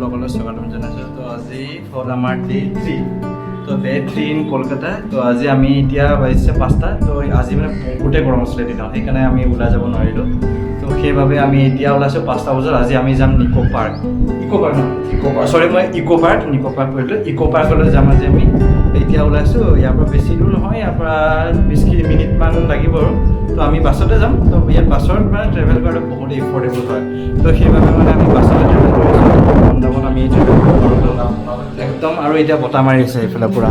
লগলৈ স্বাগতম জনাইছোঁ। তো আজি হ'ল আমাৰ ডে 3। তো ডে 3 ইন কলকাতা। তো আজি আমি এতিয়া বাজিছে 5টা। তো আজি মানে বহুতেই গৰম আছিলে দিনত, সেইকাৰণে আমি ওলাই যাব নোৱাৰিলোঁ। তো সেইবাবে আমি এতিয়া ওলাইছোঁ 5টা বজাত। আজি আমি যাম নিকো পাৰ্ক চৰি মই ইকো পাৰ্ক কৰিলোঁ। ইকো পাৰ্কলৈ যাম আজি আমি। এতিয়া ওলাইছোঁ, ইয়াৰ পৰা বেছি দূৰ নহয়, ইয়াৰ পৰা 20 মিনিটমান লাগিব আৰু। তো আমি বাছতে যাম। তো ইয়াত বাছত মানে ট্ৰেভেল কৰাটো বহুত এফৰ্ডেবল হয়। তো সেইবাবে মানে আমি বাছতে ট্ৰেভেল কৰিছোঁ। বৃন্দাবন আমি একদম, আৰু এতিয়া বতাহ মাৰি আছে এইফালে পূৰা।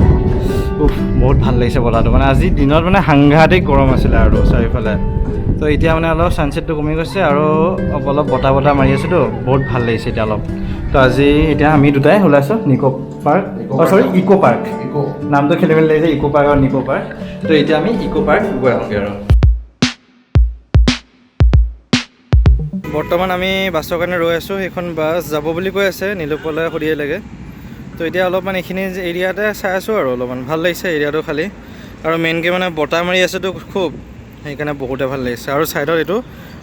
বহুত ভাল লাগিছে বতাহটো, মানে আজি দিনত মানে সাংঘাতিক গৰম আছিলে আৰু চাৰিওফালে। তো এতিয়া মানে অলপ ছানছেটটো কমি গৈছে আৰু অলপ বতাহ মাৰি আছেতো, বহুত ভাল লাগিছে এতিয়া অলপ। তো আজি এতিয়া আমি দুটাই ওলাইছোঁ ইকো পাৰ্ক। নামটো খেলি মেলি লাগিছে, ইকো পাৰ্ক আৰু নিকো পাৰ্ক। তো এতিয়া আমি ইকো পাৰ্ক গৈ আহোঁগৈ আৰু। বৰ্তমান আমি বাছৰ কাৰণে ৰৈ আছোঁ। সেইখন বাছ যাব বুলি কৈ আছে, নীলোপলৈ সুধিয়ে লাগে। তো এতিয়া অলপমান এইখিনি এৰিয়াতে চাই আছোঁ আৰু অলপমান ভাল লাগিছে এৰিয়াটো খালী। আৰু মেইনকৈ মানে বতাহ মাৰি আছেতো খুব, সেইকাৰণে বহুতে ভাল লাগিছে। আৰু ছাইডত এইটো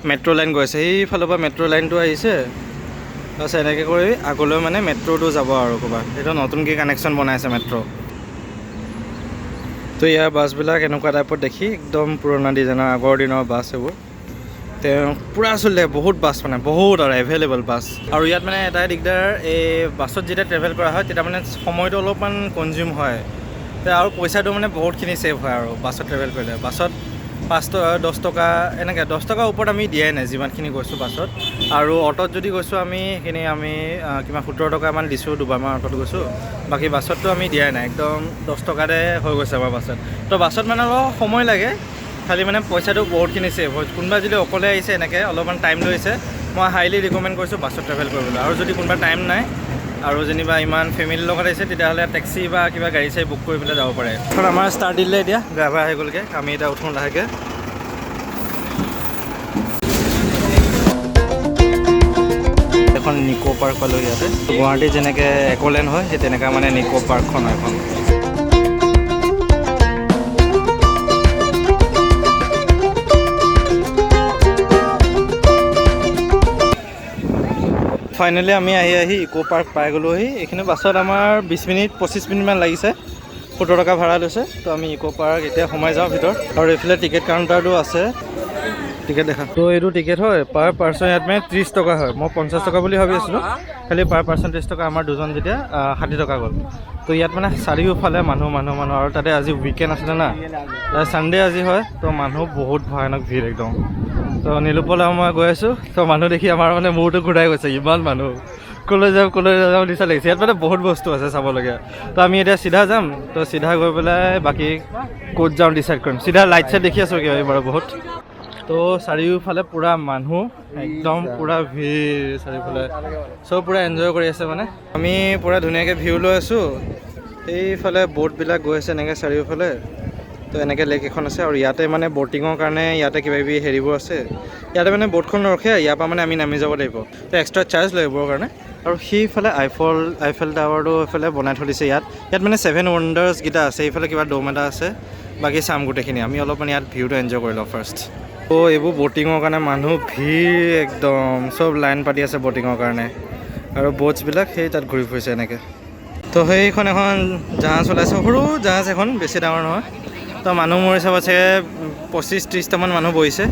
মেট্ৰ' লাইন গৈ আছে, সেইফালৰ পৰা মেট্ৰ' লাইনটো আহিছে। তাৰপিছত এনেকৈ কৰি আগলৈ মানে মেট্ৰ'টো যাব আৰু ক'ৰবাত। এইটো নতুনকৈ কানেকশ্যন বনাইছে মেট্ৰ'। তো ইয়াৰ বাছবিলাক এনেকুৱা টাইপত দেখি একদম পুৰণা ডিজাইনৰ আগৰ দিনৰ বাছ এইবোৰ। তেওঁ পূৰা চলিলে বহুত বাছ, মানে বহুত আৰু এভেইলেবল বাছ। আৰু ইয়াত মানে এটাই দিগদাৰ, এই বাছত যেতিয়া ট্ৰেভেল কৰা হয় তেতিয়া মানে সময়টো অলপমান কনজিউম হয়। আৰু পইচাটো মানে বহুতখিনি ছেভ হয় আৰু বাছত ট্ৰেভেল কৰিলে। বাছত 5 টকা 10 টকা এনেকৈ 10 টকাৰ ওপৰত আমি দিয়াই নাই যিমানখিনি গৈছোঁ বাছত। আৰু অ'টত যদি গৈছোঁ আমি সেইখিনি আমি কিমান 17 টকামান দিছোঁ, দুবাৰমান অ'টত গৈছোঁ। বাকী বাছততো আমি দিয়াই নাই, একদম 10 টকাতে হৈ গৈছে আমাৰ বাছত। তো বাছত মানে অলপ সময় লাগে, খালি মানে পইচাটো বহুতখিনি ছেভ হয়। কোনোবা যদি অকলে আহিছে এনেকৈ অলপমান টাইম লৈছে, মই হাইলি ৰিকমেণ্ড কৰিছোঁ বাছত ট্ৰেভেল কৰিবলৈ। আৰু যদি কোনোবা টাইম নাই আৰু যেনিবা ইমান ফেমিলিৰ লগত আহিছে, তেতিয়াহ'লে টেক্সি বা কিবা গাড়ী চাড়ী বুক কৰি পেলাই যাব পাৰে। আমাৰ ষ্টাৰ্ট দিলে এতিয়া, ড্ৰাইভাৰ আহি গ'লগৈ, আমি এতিয়া উঠোঁ লাহেকৈ। এখন নিকো পাৰ্ক পালোঁ ইয়াতে। গুৱাহাটীত যেনেকৈ এক'লেণ্ড হয়, সেই তেনেকুৱা মানে নিকো পাৰ্কখন হয় এখন। ফাইনেলি আমি আহি ইকো পাৰ্ক পাই গ'লোহি। এইখিনি বাছত আমাৰ 20-25 মিনিটমান লাগিছে। 17 টকা ভাড়া লৈছে। তো আমি ইকো পাৰ্ক এতিয়া সোমাই যাওঁ ভিতৰত। আৰু এইফালে টিকেট কাউণ্টাৰটো আছে, টিকেট দেখা। তো এইটো টিকেট হয় পাৰ পাৰ্চন, ইয়াত মানে 30 টকা হয়। মই 50 টকা বুলি ভাবি আছিলোঁ, খালি পাৰ পাৰ্চন 30 টকা। আমাৰ দুজন যেতিয়া 60 টকা গ'ল। তো ইয়াত মানে চাৰিওফালে মানুহ। আৰু তাতে আজি উইকেণ্ড আছিলে না, ছানডে আজি হয়। তো মানুহ বহুত ভয়ানক ভিৰ একদম। তো নীলোপল আৰু মই গৈ আছোঁ, তো মানুহ দেখি আমাৰ মানে মূৰটো ঘূৰাই গৈছে, ইমান মানুহ। ক'লৈ যাওঁ নিচা লাগিছে। ইয়াত মানে বহুত বস্তু আছে চাবলগীয়া। তো আমি এতিয়া চিধা যাম, তো চিধা গৈ পেলাই বাকী ক'ত যাওঁ ডিচাইড কৰিম। চিধা লাইট চাইট দেখি আছোঁ কিবা বাৰু বহুত। তো চাৰিওফালে পূৰা মানুহ, একদম পূৰা ভিৰ চাৰিওফালে। চব পূৰা এনজয় কৰি আছে মানে। আমি পূৰা ধুনীয়াকৈ ভিউ লৈ আছোঁ। এইফালে ব'টবিলাক গৈ আছে এনেকৈ চাৰিওফালে। তো এনেকৈ লেক এখন আছে, আৰু ইয়াতে মানে ব'টিঙৰ কাৰণে ইয়াতে কিবাকিবি হেৰিবোৰ আছে। ইয়াতে মানে ব'টখন নৰখে, ইয়াৰ পৰা মানে আমি নামি যাব লাগিব। তো এক্সট্ৰা চাৰ্জ লয় এইবোৰৰ কাৰণে। আৰু সেইফালে আইফেল টাৱাৰটো এইফালে বনাই থৈ দিছে ইয়াত মানে 7 ৱণ্ডাৰ্ছকেইটা আছে। এইফালে কিবা ড'ম এটা আছে, বাকী চাম গোটেইখিনি। আমি অলপমান ইয়াত ভিউটো এনজয় কৰি লওঁ ফাৰ্ষ্ট। তো এইবোৰ ব'টিঙৰ কাৰণে মানুহ ভিৰ একদম, চব লাইন পাতি আছে ব'টিঙৰ কাৰণে। আৰু ব'টছবিলাক সেই তাত ঘূৰি ফুৰিছে এনেকৈ। তো সেইখন এখন জাহাজ ওলাইছে, সৰু জাহাজ এখন, বেছি ডাঙৰ নহয়। তো মানুহ মোৰ হিচাপত চাগে 25-30টামান মানুহ বহিছে।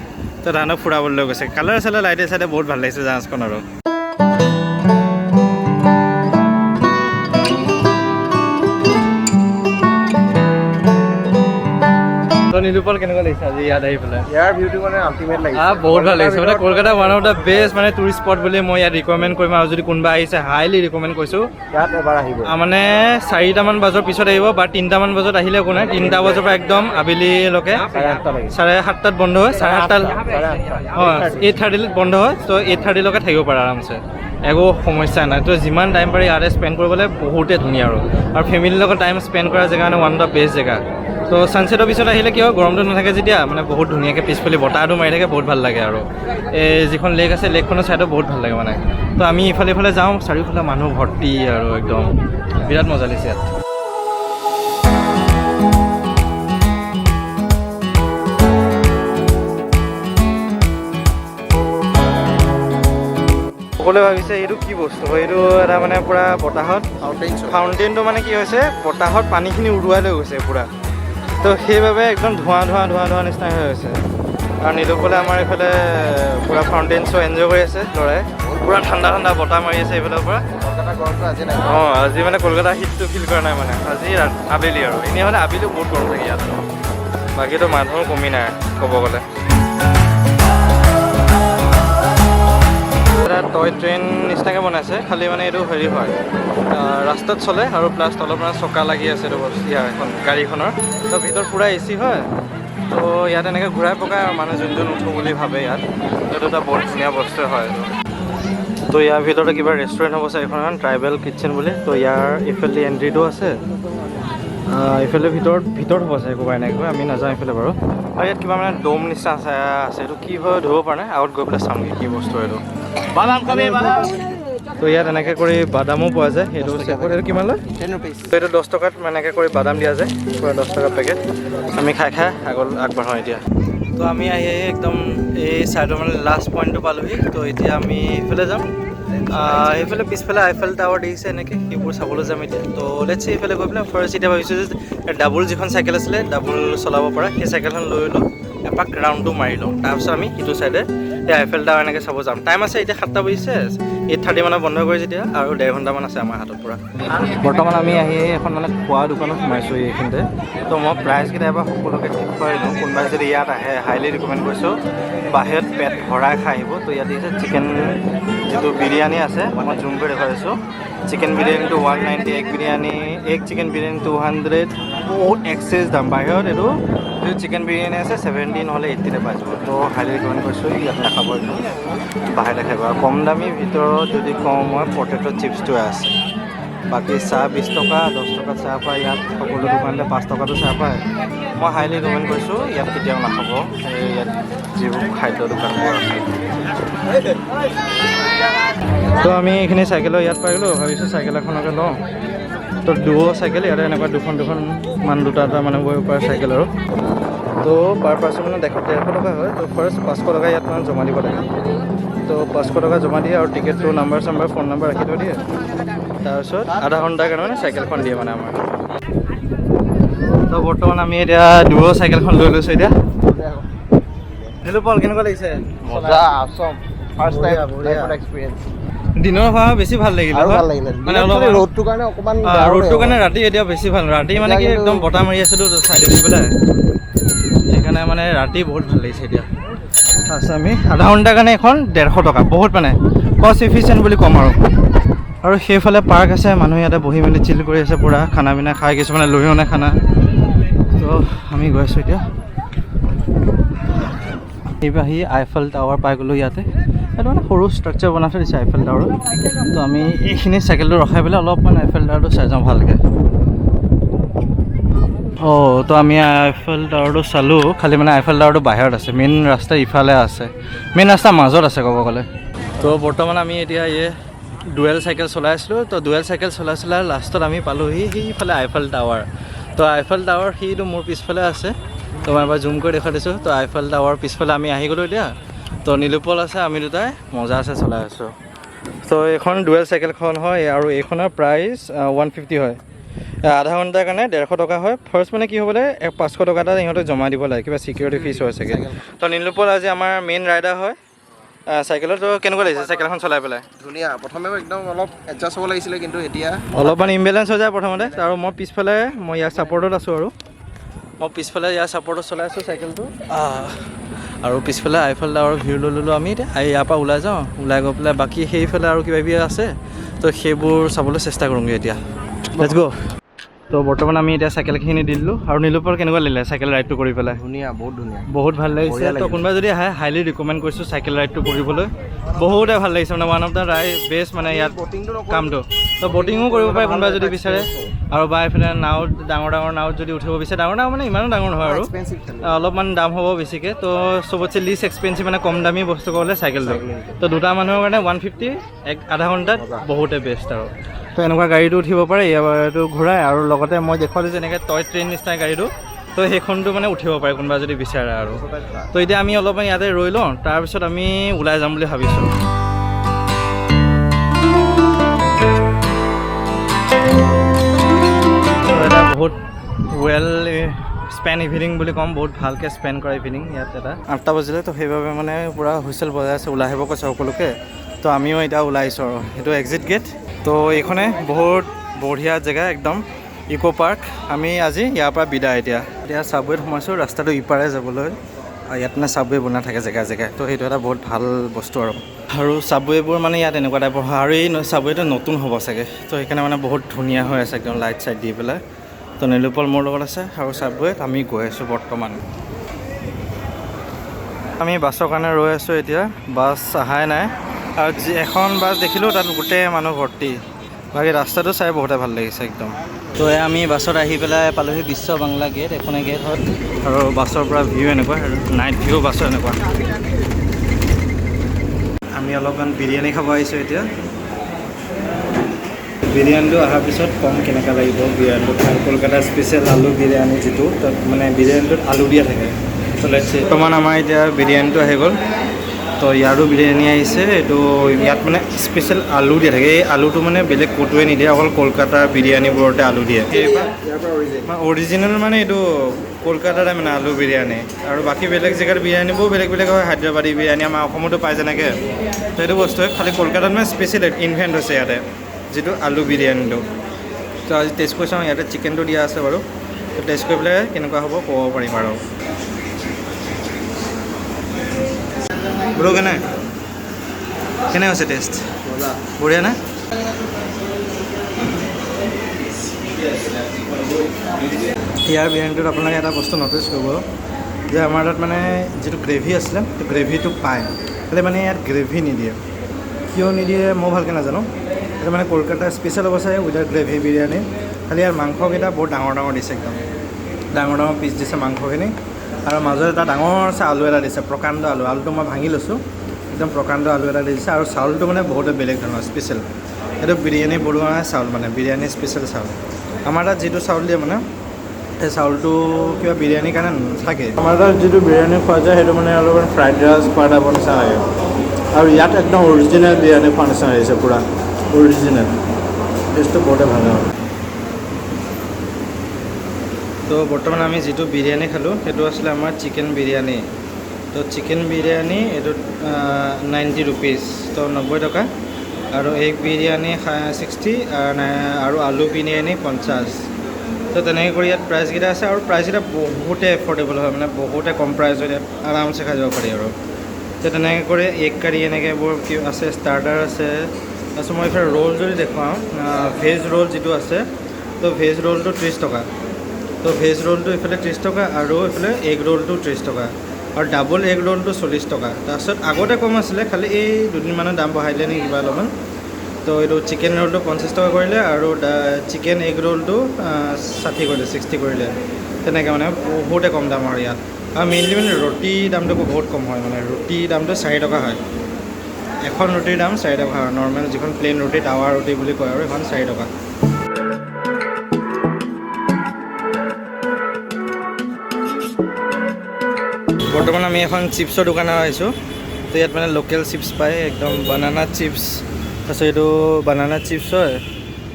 তো তাহাঁতক ফুৰাবলৈ লৈ গৈছে। কালাৰ চালাৰ লাইটে চাইটে বহুত ভাল লাগিছে জাহাজখন। আৰু নীলোপল কেনেকুৱা লাগিছে আজি ইয়াত আহি পেলাই? ইয়াৰ ভিউটো মানে আল্টিমেট লাগিছে। বহুত ভাল লাগিছে। মানে Kolkata one of the best মানে টুৰিষ্ট স্পট বুলি মই ইয়াত ৰিকমেণ্ড কৰিম। আৰু যদি কোনোবা আহিছে হাইলি ৰিকমেণ্ড কৰিছোঁ ইয়াত এবাৰ আহিব। মানে 4টামান বজাৰ পিছত আহিব, বা 3টামান বজাত আহিলে একো নাই। 3টা বজাৰ পৰা একদম আবেলিলৈকে 7:30 বন্ধ হয়। 7:30 8:30 বন্ধ হয়। তো 8:30লৈকে থাকিব পাৰে আৰামছে, একো সমস্যা নাই। তো যিমান টাইম পাৰি ইয়াতে স্পেণ্ড কৰিবলৈ বহুতেই ধুনীয়া। আৰু ফেমিলিৰ লগত টাইম স্পেণ্ড কৰা জেগা মানে ওৱান অফ দ্য বেষ্ট জেগা। তো ছানছেটৰ পিছত আহিলে কি হয়, গৰমটো নাথাকে যেতিয়া, মানে বহুত ধুনীয়াকৈ পিছফালে বতাহটো মাৰি থাকে, বহুত ভাল লাগে। আৰু এই যিখন লেক আছে, লেকখনৰ ছাইডো বহুত ভাল লাগে মানে। তো আমি ইফালে যাওঁ, চাৰিওফালে মানুহ ভৰ্তি আৰু একদম বিৰাট মজা লাগিছে ইয়াত। সকলোৱে ভাবিছে এইটো কি বস্তু হয়, এইটো এটা মানে পূৰা বতাহত ফাউণ্টেইনটো মানে কি হৈছে বতাহত পানীখিনি উৰুৱাই লৈ গৈছে পূৰা, তো সেইবাবে একদম ধোঁৱা নিচিনা হৈ গৈছে। আৰু নিলোপলে আমাৰ এইফালে পূৰা ফাউণ্টেইন শ্ব' এনজয় কৰি আছে ল'ৰাই, পূৰা ঠাণ্ডা বতাহ মাৰি আছে এইফালৰ পৰা। অঁ আজি মানে কলকাতা শীতটো ফিল কৰা নাই মানে, আজি আবেলি আৰু এনেই হ'লে আবেলি বহুত গৰম থাকে ইয়াত, বাকীতো মানুহৰ কমি নাই ক'ব গ'লে। এটা টয় ট্ৰেইন নিচিনাকৈ বনাইছে, খালি মানে এইটো হেৰি হয় ৰাস্তাত চলে আৰু প্লাছ তলৰ পৰা চকা লাগি আছে এইটো বস্তু এখন গাড়ীখনৰ, তো ভিতৰত পূৰা এ চি হয়। তো ইয়াত এনেকৈ ঘূৰাই পকাই আৰু মানুহ যোন উঠো বুলি ভাবে ইয়াত, এইটো এটা বহুত ধুনীয়া বস্তু হয়। তো ইয়াৰ ভিতৰতে কিবা ৰেষ্টুৰেণ্ট হ'ব চাগে এখন ট্ৰাইবেল কিটচেন বুলি, তো ইয়াৰ এইফালে এণ্ট্ৰিটো আছে, এইফালে ভিতৰত হ'ব চাগে ক'বা এনেকৈ, আমি নাযাওঁ এইফালে বাৰু। আৰু ইয়াত কিবা মানে ডোম নিচিনা আছে, এইটো কি হয় ধৰিব পৰা নাই, আগত গৈ পেলাই চামগৈ কি বস্তু এইটো। তো ইয়াত এনেকৈ কৰি বাদামো পোৱা যায়, সেইটো এইটো কিমান লয়? 10 rupees। এইটো 10 টকাত এনেকৈ কৰি বাদাম দিয়া যায়, পূৰা 10 টকা পেকেট। আমি খাই আগবাঢ়োঁ এতিয়া। তো আমি আহি একদম এই চাইডৰ মানে লাষ্ট পইণ্টটো পালোহি, তো এতিয়া আমি এইফালে যাম। এইফালে পিছফালে আইফেল টাৱাৰ দেখিছে এনেকৈ, সেইবোৰ চাবলৈ যাম এতিয়া। তো লেটছ এইফালে গৈ পেলাই ফাৰ্ষ্ট এতিয়া ভাবিছোঁ যে ডাবুল যিখন চাইকেল আছিলে ডাবুল চলাব পৰা, সেই চাইকেলখন লৈ লওঁ, এপাক ৰাউণ্ডটো মাৰি লওঁ, তাৰপিছত আমি সিটো চাইডে এই আইফেল টাৱাৰ এনেকৈ চাব যাম। টাইম আছে এতিয়া 7টা বাজিছে, 8:30 মানত বন্ধ কৰি যেতিয়া, আৰু 1.5 ঘণ্টামান আছে আমাৰ হাতত পৰা। বৰ্তমান আমি আহি এখন মানে খোৱা দোকানত সোমাইছোঁ এইখিনিতে। তো মই প্ৰাইচকেইটা এবাৰ সকলোকে ঠিক কৰি দিওঁ, কোনোবাই যদি ইয়াত আহে হাইলি ৰিকমেণ্ড কৰিছোঁ বাহিৰত পেট ভৰাই খাই আহিব। তো ইয়াত দিছে চিকেন যিটো বিৰিয়ানী আছে, মই জুম কৰি দেখুৱাই দিছোঁ। চিকেন বিৰিয়ানীটো 190, এগ চিকেন বিৰিয়ানী 200, বহুত এক্সেছ দাম। বাহিৰত এইটো যিটো চিকেন বিৰিয়ানী আছে 70 নহ'লে 80তে পাই যাব। তো হাইলি ৰিকমেণ্ড কৰিছোঁ ইয়াত নাখাব, এইটো বাহিৰতে খাব। আৰু কম দামী ভিতৰত যদি কওঁ মই পটেটো চিপছটোৱে আছে, বাকী চাহ 20 টকা 10 টকাত চাহ পায় ইয়াত, সকলো দোকানতে 5 টকাটো চাহ পায়। মই হাইলি ৰিকমেণ্ড কৰিছোঁ ইয়াত কেতিয়াও নাখাব, ইয়াত যিবোৰ খাদ্য দোকানবোৰ আছে। তো আমি এইখিনি চাইকেলৰ ইয়াত পাই গ'লোঁ, ভাবিছোঁ চাইকেল এখনকে লওঁ। তো দুও চাইকেল ইয়াতে এনেকুৱা দুখন মান দুটা মানে বহিব পৰা চাইকেল আৰু। তো পাৰ পাৰ্চন মানে 150 টকা হয়। তো ফাৰ্ষ্ট 500 টকা ইয়াত মানে জমা দিব লাগে। তো 500 টকা জমা দিয়ে আৰু টিকেটটো নাম্বাৰ ফোন নাম্বাৰ ৰাখি থৈ দিয়ে। তাৰপিছত আধা ঘণ্টাৰ কাৰণে মানে চাইকেলখন দিয়ে মানে আমাৰ। তো বৰ্তমান আমি এতিয়া দুও চাইকেলখন লৈ লৈছোঁ এতিয়া। হেল্ল' পল, কেনেকুৱা লাগিছে? মজা, awesome, first time experience। দিনৰ হোৱা বেছি ভাল লাগিলে, মানে অলপ ৰ'দটোৰ কাৰণে ৰাতি এতিয়া বেছি ভাল। ৰাতি মানে কি একদম বতাহ মাৰি আছিলোঁ চাইডে দি পেলাই, সেইকাৰণে মানে ৰাতি বহুত ভাল লাগিছে এতিয়া। তাৰপিছত আমি আধা ঘণ্টাৰ কাৰণে এখন 150 টকা, বহুত মানে কষ্ট এফিচিয়েণ্ট বুলি ক'ম আৰু। আৰু সেইফালে পাৰ্ক আছে, মানুহে ইয়াতে বহি মেলি চিল কৰি আছে, পূৰা খানা পিনা খাই, কিছুমানে লৈও নাই খানা। তো আমি গৈ আছোঁ এতিয়া। আহি আইফেল টাৱাৰ পাই গ'লোঁ ইয়াতে। এইটো মানে সৰু ষ্ট্ৰাকচাৰ বনাই থৈ দিছে আইফেল টাৱাৰত। তো আমি এইখিনি চাইকেলটো ৰখাই পেলাই অলপমান আইফেল টাৱাৰটো চাই যাওঁ ভালকৈ। তো আমি আইফেল টাৱাৰটো চালোঁ, খালি মানে আইফেল টাৱাৰটো বাহিৰত আছে, মেইন ৰাস্তা ইফালে আছে, মেইন ৰাস্তা মাজত আছে ক'ব গ'লে। তো বৰ্তমান আমি এতিয়া ডুৱেল চাইকেল চলাই আছিলোঁ। তো ডুৱেল চাইকেল চলাই লাষ্টত আমি পালোঁহি সেইফালে আইফেল টাৱাৰ। তো আইফেল টাৱাৰ সিটো মোৰ পিছফালে আছে, তো মই এবাৰ জুম কৰি দেখুৱাই দিছোঁ। তো আইফেল টাৱাৰ পিছফালে আমি আহি গ'লোঁ এতিয়া। তো নিলোপল আছে, আমি দুটাই মজা আছে চলাই আছোঁ। তো এইখন ডুৱেল চাইকেলখন হয় আৰু এইখনৰ প্ৰাইচ 150 হয়। আধা ঘণ্টাৰ কাৰণে 150 টকা হয়। ফাৰ্ষ্ট মানে কি হ'বলৈ 500 টকা এটা ইহঁতে জমা দিব লাগে, কিবা চিকিউৰিটি ফিজ হয় চাগে। তো নিলোপল আজি আমাৰ মেইন ৰাইডাৰ হয় চাইকেলত। তো কেনেকুৱা লাগিছে চাইকেলখন চলাই পেলাই? ধুনীয়া। প্ৰথমে একদম অলপ এডজাষ্ট হ'ব লাগিছিলে, কিন্তু এতিয়া অলপমান ইম্বেলেঞ্চ হৈ যায় প্ৰথমতে। আৰু মই পিছফালে ইয়াৰ ছাপৰ্টত আছোঁ, আৰু মই পিছফালে ইয়াৰ ছাপৰ্টত চলাই আছোঁ চাইকেলটো। আৰু পিছফালে আইফেল টাৱাৰৰ ভিউ লৈ ল'লোঁ আমি এতিয়া। ইয়াৰ পৰা ওলাই যাওঁ, ওলাই গৈ পেলাই বাকী সেইফালে আৰু কিবা কিবি আছে, তো সেইবোৰ চাবলৈ চেষ্টা কৰোঁগৈ এতিয়া। লেটছ গ'। তো বৰ্তমান আমি এতিয়া চাইকেলখিনি দি দিলোঁ। আৰু নিলোপল কেনেকুৱা লাগিলে চাইকেল ৰাইডটো কৰি পেলাই? ধুনীয়া, বহুত ধুনীয়া, বহুত ভাল লাগিছে। তো কোনোবা যদি আহে হাইলি ৰিকমেণ্ড কৰিছোঁ চাইকেল ৰাইডটো কৰিবলৈ, বহুতে ভাল লাগিছে মানে ওৱান অফ দ্য বেষ্ট মানে ইয়াত কামটো। তো বটিঙো কৰিব পাৰে কোনোবাই যদি বিচাৰে, আৰু বা এইফালে নাৱত ডাঙৰ নাৱত যদি উঠিব বিচাৰে, ডাঙৰ নাও মানে ইমানো ডাঙৰ নহয় আৰু অলপমান দাম হ'ব বেছিকৈ। তো চবতছে লিষ্ট এক্সপেঞ্চিভ মানে কম দামী বস্তু ক'লে চাইকেলটো। তো দুটা মানুহৰ কাৰণে 150, আধা ঘণ্টাত বহুতে বেষ্ট আৰু। তো এনেকুৱা গাড়ীটো উঠিব পাৰে, এইটো ঘূৰাই। আৰু লগতে মই দেখুৱালোঁ যে এনেকৈ টয় ট্ৰেইন নিচিনা গাড়ীটো, তো সেইখনটো মানে উঠিব পাৰে কোনোবা যদি বিচাৰে আৰু। তো এতিয়া আমি অলপমান ইয়াতে ৰৈ লওঁ, তাৰপিছত আমি ওলাই যাম বুলি ভাবিছোঁ। বহুত ৱেল স্পেন ইভিনিং বুলি ক'ম, বহুত ভালকৈ স্পেণ্ড কৰা ইভিনিং ইয়াত এটা 8টা বাজিলে। তো সেইবাবে মানে পূৰা হুইচেল বজাই আছে, ওলাই আহিব কৈছে সকলোকে। তো আমিও এতিয়া ওলাই আহিছোঁ আৰু সেইটো এক্সিট গেট। তো এইখনে বহুত বঢ়িয়া জেগা একদম, ইক' পাৰ্ক। আমি আজি ইয়াৰ পৰা বিদায়। এতিয়া চাবৱেত সোমাইছোঁ, ৰাস্তাটো ইপাৰে যাবলৈ। ইয়াত মানে চাবৱে বনাই থাকে জেগাই জেগাই। তো সেইটো এটা বহুত ভাল বস্তু আৰু চাবৱেবোৰ মানে ইয়াত এনেকুৱা টাইপৰ হয়। আৰু এই চাবৱেটো নতুন হ'ব চাগে, তো সেইকাৰণে মানে বহুত ধুনীয়া হৈ আছে একদম লাইট চাইট দি পেলাই। তো নীলোপল মোৰ লগত আছে আৰু চাবৱেত আমি গৈ আছোঁ বৰ্তমান। আমি বাছৰ কাৰণে ৰৈ আছোঁ এতিয়া, বাছ অহাই নাই। আৰু এখন বাছ দেখিলোঁ তাত গোটেই মানুহ ভৰ্তি। বাকী ৰাস্তাটো চাই বহুতে ভাল লাগিছে একদম। তো আমি বাছত আহি পেলাই পালোহি বিশ্ব বাংলা গেট, এখনে গেট হয়। আৰু বাছৰ পৰা ভিউ এনেকুৱা, নাইট ভিউ বাছৰ এনেকুৱা। আমি অলপমান বিৰিয়ানী খাব আহিছোঁ এতিয়া। বিৰিয়ানীটো অহাৰ পিছত কম কেনেকুৱা লাগিব বিৰিয়ানীটো খাই। কলকাতা স্পেচিয়েল আলু বিৰিয়ানী, যিটো তাত মানে বিৰিয়ানীটোত আলু দিয়া থাকে। তো বৰ্তমান আমাৰ এতিয়া বিৰিয়ানীটো আহি গ'ল। তো ইয়াৰো বিৰিয়ানী আহিছে। এইটো ইয়াত মানে স্পেচিয়েল আলু দিয়া থাকে। এই আলুটো মানে বেলেগ ক'তোৱে নিদিয়ে, অকল কলকাতাৰ বিৰিয়ানীবোৰতে আলু দিয়ে। অৰিজিনেল মানে এইটো কলকাতাৰে মানে আলু বিৰিয়ানী। আৰু বাকী বেলেগ জেগাৰ বিৰিয়ানীবোৰ বেলেগ বেলেগ হয়, হায়দৰাবাদী বিৰিয়ানী আমাৰ অসমতো পায় যেনেকৈ। তো সেইটো বস্তুৱে খালি কলকাতাত মানে স্পেচিয়েল ইনভেণ্ট হৈছে ইয়াতে, যিটো আলু বিৰিয়ানীটো। তো আজি টেষ্ট কৰি চাওঁ। ইয়াতে চিকেনটো দিয়া আছে বাৰু, তো টেষ্ট কৰি পেলাই কেনেকুৱা হ'ব ক'ব পাৰিম আৰু। ব্ৰ' কেনে হৈছে টেষ্ট? বঢ়িয়া নে? ইয়াৰ বিৰিয়ানীটোত আপোনালোকে এটা বস্তু ন'টিছ কৰিব যে আমাৰ তাত মানে যিটো গ্ৰেভি আছিলে, সেই গ্ৰেভিটো পায়, খালি মানে ইয়াত গ্ৰেভি নিদিয়ে। কিয় নিদিয়ে মই ভালকৈ নাজানো। সেইটো মানে কলকাতাৰ স্পেচিয়েল হ'ব চাগে উইদাউট গ্ৰেভি বিৰিয়ানী। খালি ইয়াৰ মাংসকেইটা বহুত ডাঙৰ ডাঙৰ দিছে, একদম ডাঙৰ ডাঙৰ পিচ দিছে মাংসখিনি। আৰু মাজত এটা ডাঙৰ চাই আলু এটা দিছে, প্ৰকাণ্ড আলু। আলুটো মই ভাঙি লৈছোঁ, একদম প্ৰকাণ্ড আলু এটা দিছে। আৰু চাউলটো মানে বহুতে বেলেগ ধৰণৰ স্পেচিয়েল। এইটো বিৰিয়ানী বনোৱা চাউল, মানে বিৰিয়ানী স্পেচিয়েল চাউল। আমাৰ তাত যিটো চাউল দিয়ে মানে সেই চাউলটো কিবা বিৰিয়ানীৰ কাৰণে নাথাকে। আমাৰ তাত যিটো বিৰিয়ানী খোৱা যায় সেইটো মানে অলপমান ফ্ৰাইড ৰাইচ খোৱা টাইপৰ নিচিনা লাগে। আৰু ইয়াত একদম অৰিজিনেল বিৰিয়ানী খোৱা নিচিনা আহিছে, পূৰা অৰিজিনেল। টেষ্টটো বহুতে ভাল হয়। তো বৰ্তমান আমি যিটো বিৰিয়ানী খালোঁ সেইটো আছিলে আমাৰ চিকেন বিৰিয়ানী। তো চিকেন বিৰিয়ানী এইটোত 90 ৰুপিজ, তো 90 টকা। আৰু এগ বিৰিয়ানী 60, আৰু আলু বিৰিয়ানী 50। তো তেনেকৈ কৰি ইয়াত প্ৰাইচকেইটা আছে। আৰু প্ৰাইচকেইটা বহুতে এফৰ্ডেবল হয়, মানে বহুতে কম প্ৰাইচত ইয়াত আৰামছে খাই যাব পাৰি আৰু। তো তেনেকৈ কৰি এগ কাৰী এনেকৈ এইবোৰ কি আছে, ষ্টাৰ্টাৰ আছে। তাৰপিছত মই এইফালে ৰোল যদি দেখুৱাওঁ, ভেজ ৰোল যিটো আছে, তো ভেজ ৰোলটো 30 টকা। তো ভেজ ৰোলটো এইফালে 30 টকা, আৰু এইফালে এগ ৰোলটো 30 টকা, আৰু ডাবল এগ ৰোলটো 40 টকা। তাৰপিছত আগতে কম আছিলে, খালি এই দুদিনমানৰ দাম বঢ়াই দিলে নেকি কিবা অলপমান। তো এইটো চিকেন ৰোলটো 50 টকা কৰিলে, আৰু চিকেন এগ ৰোলটো 60 কৰিলে, 60 কৰিলে। তেনেকৈ মানে বহুতে কম দাম আৰু ইয়াত। আৰু মেইনলি মানে ৰুটিৰ দামটো বহুত কম হয়, মানে ৰুটিৰ দামটো 4 টকা হয়। এখন ৰুটিৰ দাম 4 টকা হয়, নৰ্মেল যিখন প্লেইন ৰুটি, টাৱা ৰুটি বুলি কয়, আৰু এখন 4 টকা। বৰ্তমান আমি এখন চিপছৰ দোকানত আহিছোঁ। তো ইয়াত মানে লোকেল চিপছ পায়, একদম বানানা চিপছ। তাৰপিছত এইটো বানানা চিপছ হয়,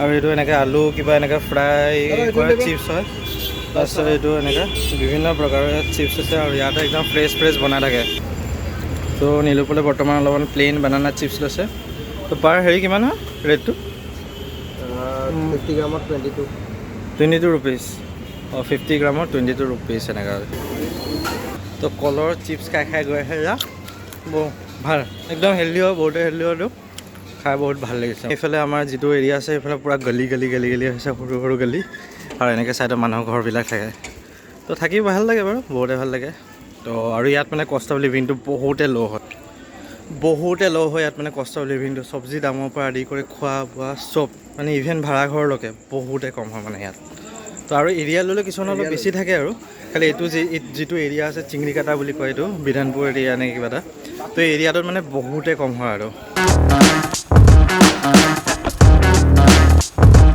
আৰু এইটো এনেকৈ আলু কিবা এনেকৈ ফ্ৰাই কৰা চিপছ হয়। তাৰপিছত এইটো এনেকৈ বিভিন্ন প্ৰকাৰৰ চিপছ আছে, আৰু ইয়াতে একদম ফ্ৰেছ ফ্ৰেছ বনাই থাকে। তো নীলোপলে বৰ্তমান অলপমান প্লেইন বানানা চিপছ লৈছে। তো পাৰ হেৰি কিমান হয় ৰেটটো? 50 গ্ৰামত 22 ৰুপিজ। 50 গ্ৰামত 22 ৰুপিজ এনেকুৱা। তো কলৰ চিপছ খাই খাই গৈ আছে যা, বহুত ভাল, একদম হেল্ডি হয়, বহুতে হেল্ডি হয়তো খাই বহুত ভাল লাগিছে। এইফালে আমাৰ যিটো এৰিয়া আছে সেইফালে পূৰা গলি গলি গলি গলি হৈছে, সৰু সৰু গলি, আৰু এনেকৈ ছাইডত মানুহৰ ঘৰবিলাক থাকে। তো থাকি ভাল লাগে বাৰু, বহুতে ভাল লাগে। তো আৰু ইয়াত মানে কষ্ট অফ লিভিংটো বহুতে ল' হয়, ইয়াত মানে কষ্ট অফ লিভিংটো। চব্জি দামৰ পৰা আদি কৰি খোৱা বোৱা চব, মানে ইভেন ভাড়াঘৰলৈকে বহুতে কম হয় মানে ইয়াত। তো আৰু এৰিয়া ল'লে কিছুমান অলপ বেছি থাকে আৰু। খালি এইটো যিটো এৰিয়া আছে চিংৰিকাটা বুলি কয়, এইটো বিধানপুৰ এৰিয়া নে কিবা এটা। তো এই এৰিয়াটোত মানে বহুতে কম হয় আৰু।